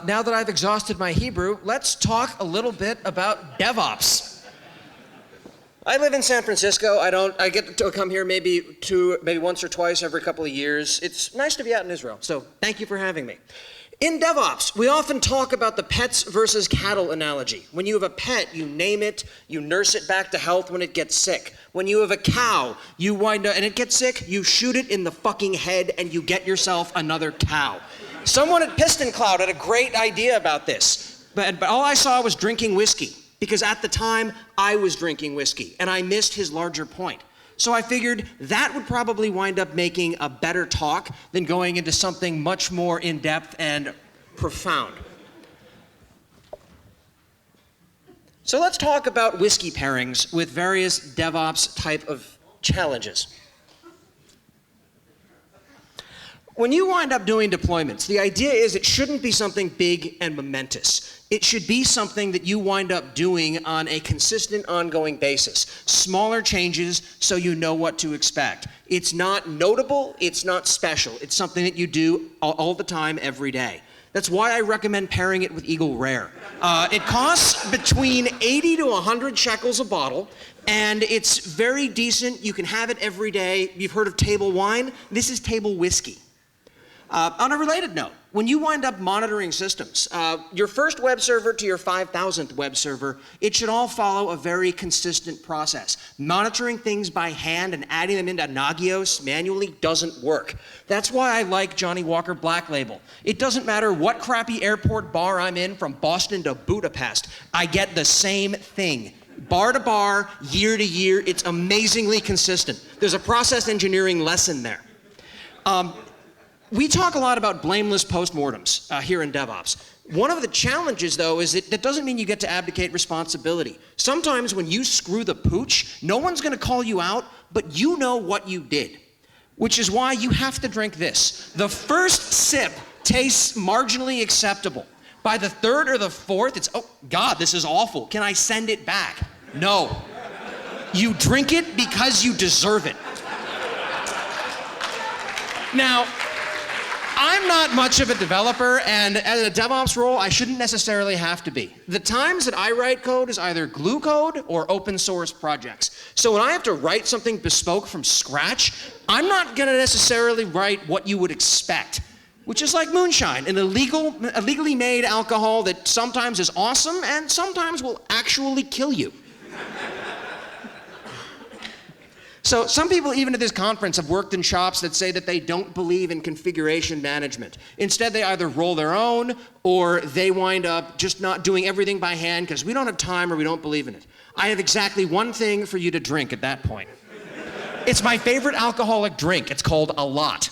now that I've exhausted my Hebrew, let's talk a little bit about DevOps. I live in San Francisco. I get to come here maybe once or twice every couple of years. It's nice to be out in Israel, so thank you for having me. In DevOps, we often talk about the pets versus cattle analogy. When you have a pet, you name it, you nurse it back to health when it gets sick. When you have a cow, you wind up, and it gets sick, you shoot it in the fucking head and you get yourself another cow. Someone at Piston Cloud had a great idea about this, but all I saw was drinking whiskey, because at the time, I was drinking whiskey, and I missed his larger point. So I figured that would probably wind up making a better talk than going into something much more in-depth and profound. So let's talk about whiskey pairings with various DevOps type of challenges. When you wind up doing deployments, the idea is it shouldn't be something big and momentous. It should be something that you wind up doing on a consistent, ongoing basis. Smaller changes so you know what to expect. It's not notable, it's not special. It's something that you do all the time, every day. That's why I recommend pairing it with Eagle Rare. It costs between 80 to 100 shekels a bottle, and it's very decent. You can have it every day. You've heard of table wine? This is table whiskey. On a related note, when you wind up monitoring systems, your first web server to your 5,000th web server, it should all follow a very consistent process. Monitoring things by hand and adding them into Nagios manually doesn't work. That's why I like Johnnie Walker Black Label. It doesn't matter what crappy airport bar I'm in from Boston to Budapest, I get the same thing. Bar to bar, year to year, it's amazingly consistent. There's a process engineering lesson there. We talk a lot about blameless postmortems here in DevOps. One of the challenges, though, is that doesn't mean you get to abdicate responsibility. Sometimes when you screw the pooch, no one's going to call you out, but you know what you did, which is why you have to drink this. The first sip tastes marginally acceptable. By the third or the fourth, it's, oh, God, this is awful. Can I send it back? No. You drink it because you deserve it. Now, I'm not much of a developer, and as a DevOps role, I shouldn't necessarily have to be. The times that I write code is either glue code or open source projects. So when I have to write something bespoke from scratch, I'm not gonna necessarily write what you would expect, which is like Moonshine, an illegally made alcohol that sometimes is awesome and sometimes will actually kill you. So some people, even at this conference, have worked in shops that say that they don't believe in configuration management. Instead, they either roll their own or they wind up just not doing everything by hand because we don't have time or we don't believe in it. I have exactly one thing for you to drink at that point. It's my favorite alcoholic drink. It's called a lot.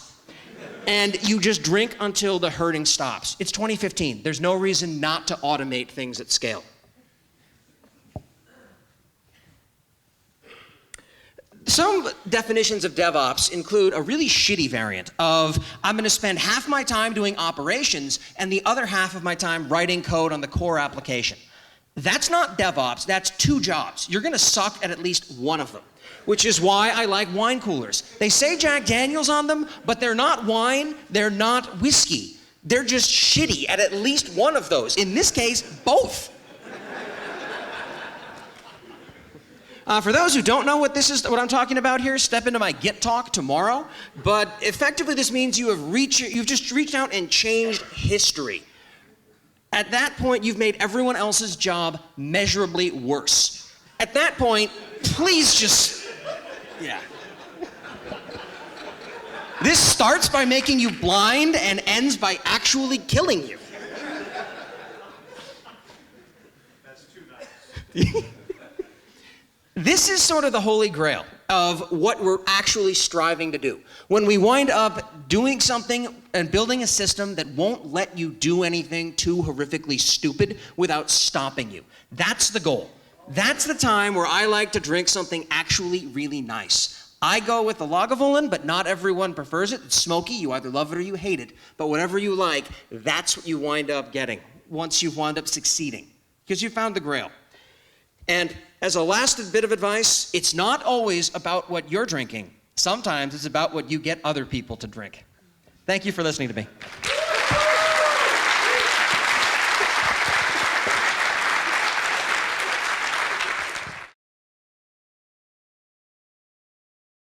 And you just drink until the hurting stops. It's 2015. There's no reason not to automate things at scale. Some definitions of DevOps include a really shitty variant of, I'm gonna spend half my time doing operations and the other half of my time writing code on the core application. That's not DevOps, that's two jobs. You're gonna suck at least one of them, which is why I like wine coolers. They say Jack Daniels on them, but they're not wine, they're not whiskey. They're just shitty at least one of those. In this case, both. For those who don't know what I'm talking about here, step into my Git talk tomorrow. But effectively, this means you've just reached out and changed history. At that point, you've made everyone else's job measurably worse. At that point, please just, yeah. This starts by making you blind and ends by actually killing you. That's too nice. This is sort of the holy grail of what we're actually striving to do. When we wind up doing something and building a system that won't let you do anything too horrifically stupid without stopping you. That's the goal. That's the time where I like to drink something actually really nice. I go with the Lagavulin, but not everyone prefers it. It's smoky, you either love it or you hate it. But whatever you like, that's what you wind up getting once you've wound up succeeding, because you found the grail. And as a last bit of advice, it's not always about what you're drinking. Sometimes it's about what you get other people to drink. Thank you for listening to me.